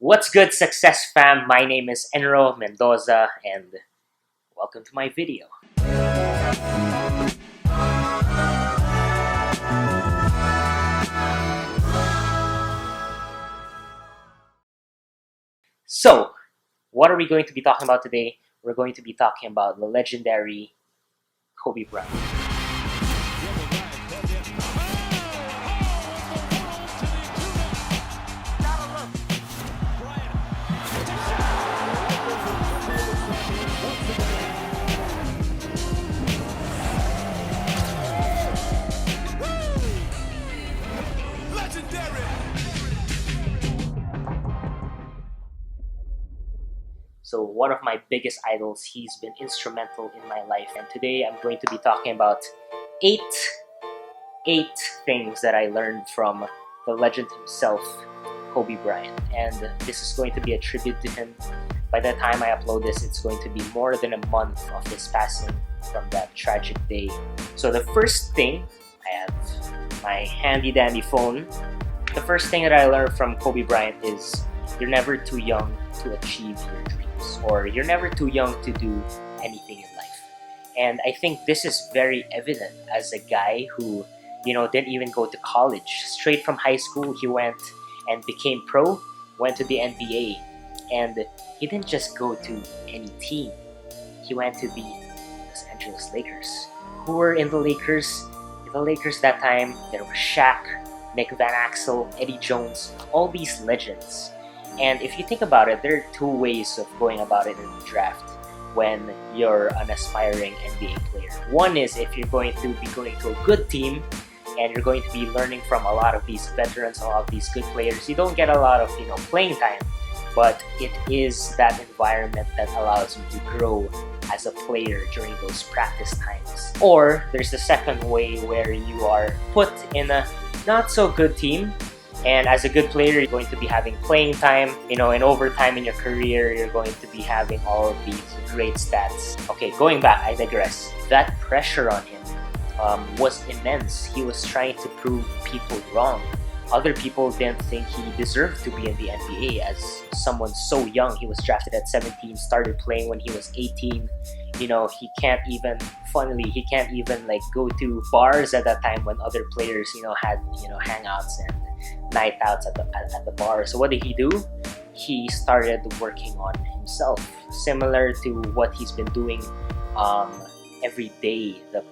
What's good, Success Fam? My name is Enro Mendoza and welcome to my video. So, what are we going to be talking about today? We're going to be talking about the legendary Kobe Bryant. So one of my biggest idols, he's been instrumental in my life. And today I'm going to be talking about eight things that I learned from the legend himself, Kobe Bryant. And this is going to be a tribute to him. By the time I upload this, it's going to be more than a month of his passing from that tragic day. So the first thing, I have my handy dandy phone. The first thing that I learned from Kobe Bryant is you're never too young to achieve your dreams, or you're never too young to do anything in life. And I think this is very evident as a guy who, didn't even go to college. Straight from high school, he went and became pro, went to the NBA, and he didn't just go to any team. He went to the Los Angeles Lakers. Who were in the Lakers? In the Lakers that time, there was Shaq, Nick Van Axel, Eddie Jones, all these legends. And if you think about it, there are two ways of going about it in the draft when you're an aspiring NBA player. One is if you're going to be going to a good team and you're going to be learning from a lot of these veterans, a lot of these good players. You don't get a lot of playing time, but it is that environment that allows you to grow as a player during those practice times. Or there's the second way where you are put in a not so good team, and as a good player, you're going to be having playing time, in overtime in your career, you're going to be having all of these great stats. Okay, going back, I digress. That pressure on him was immense. He was trying to prove people wrong. Other people didn't think he deserved to be in the NBA as someone so young. He was drafted at 17, started playing when he was 18. He can't even go to bars at that time when other players, had, hangouts and night outs at the bar. So what did he do? He started working on himself, similar to what he's been doing every day the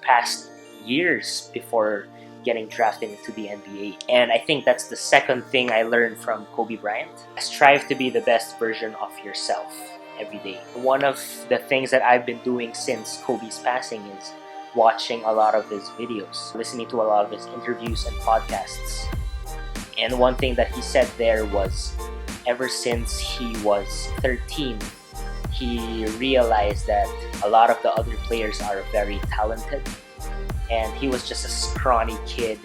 past years before getting drafted into the NBA. And I think that's the second thing I learned from Kobe Bryant. Strive to be the best version of yourself every day. One of the things that I've been doing since Kobe's passing is watching a lot of his videos, listening to a lot of his interviews and podcasts. And one thing that he said there was ever since he was 13, he realized that a lot of the other players are very talented. And he was just a scrawny kid,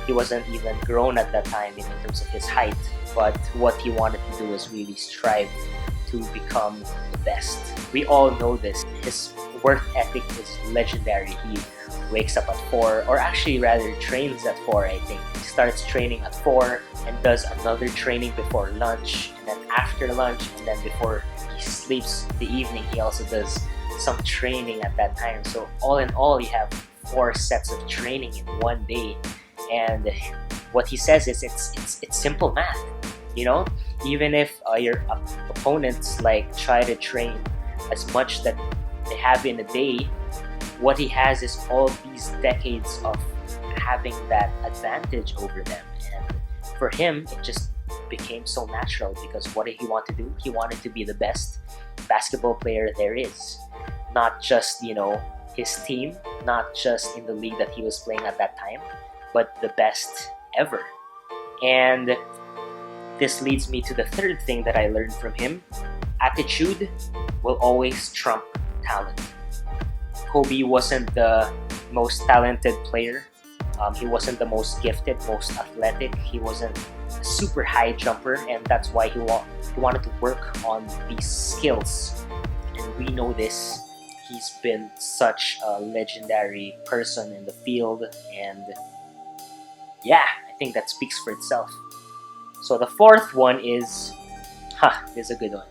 he wasn't even grown at that time in terms of his height. But what he wanted to do was really strive to become the best. We all know this. His work ethic is legendary. He wakes up at 4, or actually rather trains at 4, I think. He starts training at 4 and does another training before lunch, and then after lunch, and then before he sleeps the evening, he also does some training at that time. So all in all, you have 4 sets of training in one day. And what he says is it's simple math. Even if your opponents try to train as much that they have in a day, what he has is all these decades of having that advantage over them. And for him, it just became so natural, because what did he want to do? He wanted to be the best basketball player there is. Not just, his team, not just in the league that he was playing at that time, but the best ever. And this leads me to the third thing that I learned from him. Attitude will always trump talent. Kobe wasn't the most talented player. He wasn't the most gifted, most athletic. He wasn't a super high jumper, and that's why he wanted to work on these skills. And we know this. He's been such a legendary person in the field, and yeah, I think that speaks for itself. So the fourth one is, this is a good one.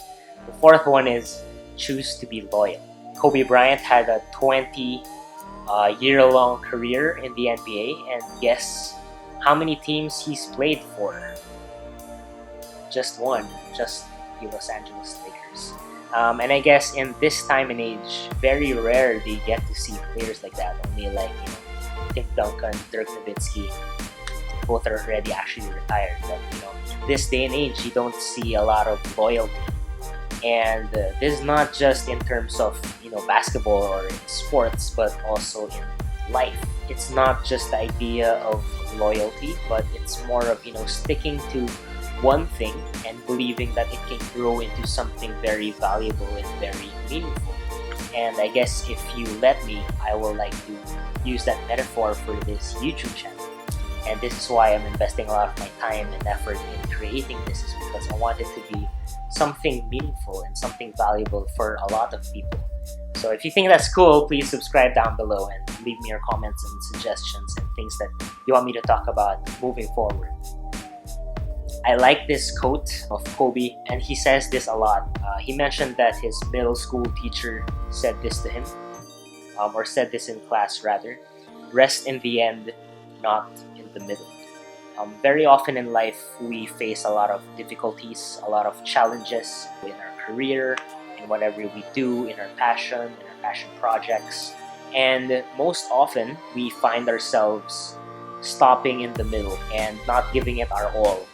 The fourth one is choose to be loyal. Kobe Bryant had a 20-year-long career in the NBA, and guess how many teams he's played for? Just one, just the Los Angeles Lakers. And I guess in this time and age, very rare do you get to see players like that. Only like, Tim Duncan, Dirk Nowitzki, both are already actually retired. But this day and age, you don't see a lot of loyalty. And this is not just in terms of basketball or in sports, but also in life. It's not just the idea of loyalty, but it's more of sticking to one thing and believing that it can grow into something very valuable and very meaningful. And I guess if you let me, I will like to use that metaphor for this YouTube channel. And this is why I'm investing a lot of my time and effort in creating this, is because I want it to be something meaningful and something valuable for a lot of people. So if you think that's cool, please subscribe down below and leave me your comments and suggestions and things that you want me to talk about moving forward. I like this quote of Kobe, and he says this a lot. He mentioned that his middle school teacher said this to him, or said this in class rather. Rest in the end, not in the middle. Very often in life, we face a lot of difficulties, a lot of challenges in our career, in whatever we do, in our passion projects. And most often, we find ourselves stopping in the middle and not giving it our all.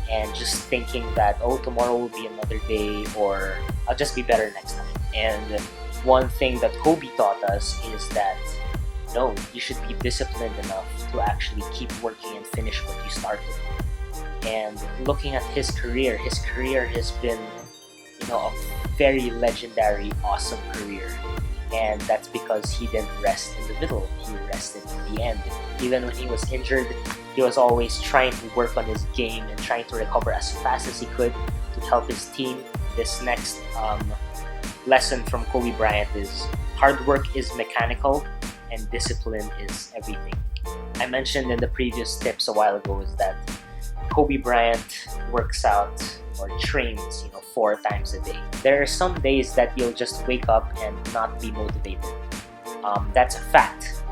And just thinking that, tomorrow will be another day, or I'll just be better next time. And one thing that Kobe taught us is that, no, you should be disciplined enough to actually keep working and finish what you started. And looking at his career has been, a very legendary, awesome career. And that's because he didn't rest in the middle, he rested in the end. Even when he was injured, he was always trying to work on his game and trying to recover as fast as he could to help his team. This next lesson from Kobe Bryant is hard work is mechanical and discipline is everything. I mentioned in the previous tips a while ago is that Kobe Bryant works out or trains 4 times a day. There are some days that you'll just wake up and not be motivated. That's a fact.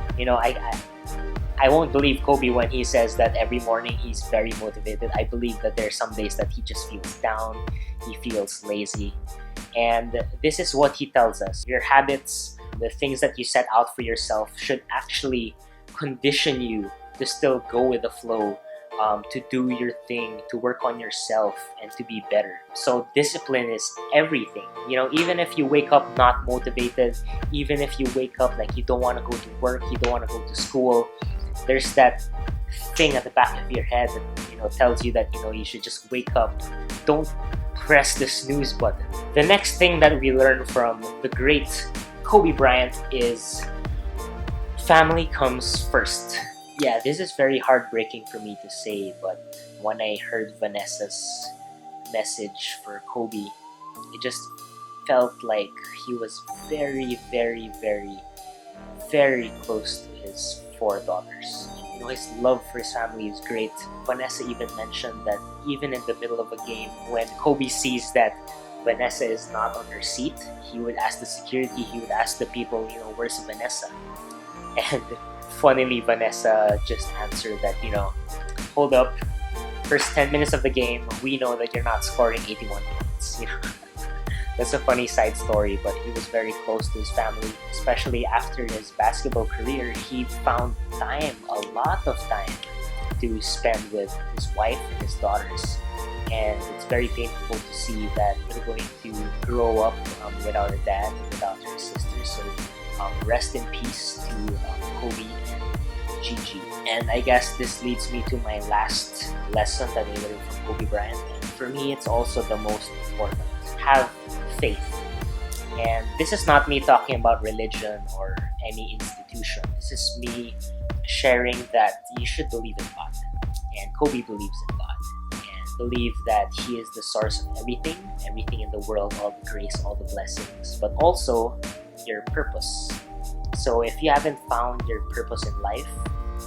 I won't believe Kobe when he says that every morning he's very motivated. I believe that there are some days that he just feels down, he feels lazy. And this is what he tells us. Your habits, the things that you set out for yourself, should actually condition you to still go with the flow, to do your thing, to work on yourself, and to be better. So discipline is everything. Even if you wake up not motivated, even if you wake up like you don't want to go to work, you don't want to go to school, there's that thing at the back of your head that tells you that you should just wake up. Don't press the snooze button. The next thing that we learn from the great Kobe Bryant is family comes first. Yeah, this is very heartbreaking for me to say, but when I heard Vanessa's message for Kobe, it just felt like he was very, very, very, very close to his 4 daughters. His love for his family is great. Vanessa even mentioned that even in the middle of a game, when Kobe sees that Vanessa is not on her seat, he would ask the security, he would ask the people, where's Vanessa? And funnily, Vanessa just answered that, hold up, first 10 minutes of the game, we know that you're not scoring 81 points. That's a funny side story, but he was very close to his family, especially after his basketball career. He found time, a lot of time, to spend with his wife and his daughters. And it's very painful to see that they're going to grow up without a dad and without her sister. So rest in peace to Kobe and Gigi. And I guess this leads me to my last lesson that I learned from Kobe Bryant. And for me, it's also the most important. Have faith. And this is not me talking about religion or any institution. This is me sharing that you should believe in God. And Kobe believes in God. And believe that He is the source of everything in the world, all the grace, all the blessings, but also your purpose. So if you haven't found your purpose in life,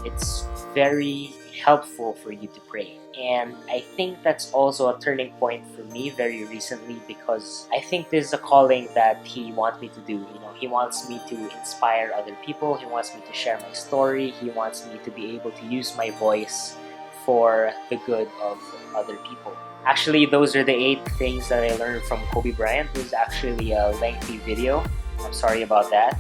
it's very helpful for you to pray. And I think that's also a turning point for me very recently, because I think this is a calling that He wants me to do. You know, He wants me to inspire other people. He wants me to share my story. He wants me to be able to use my voice for the good of other people. Actually, those are the 8 things that I learned from Kobe Bryant. It was actually a lengthy video. I'm sorry about that.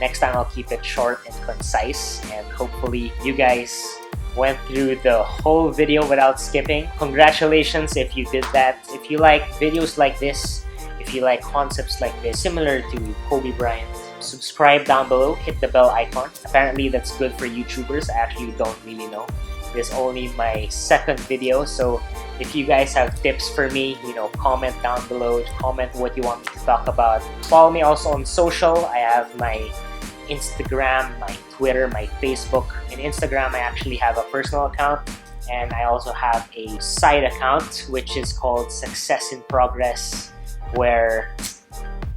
Next time I'll keep it short and concise, and hopefully you guys went through the whole video without skipping. Congratulations if you did that. If you like videos like this, if you like concepts like this, similar to Kobe Bryant, subscribe down below, hit the bell icon. Apparently that's good for YouTubers. I actually don't really know. This is only my 2nd video, so if you guys have tips for me, you know, comment down below, comment what you want me to talk about. Follow me also on social. I have my Instagram, my Twitter, my Facebook. In Instagram, I actually have a personal account, and I also have a side account which is called Success in Progress, where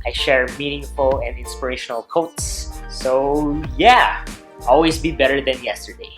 I share meaningful and inspirational quotes. So yeah, always be better than yesterday.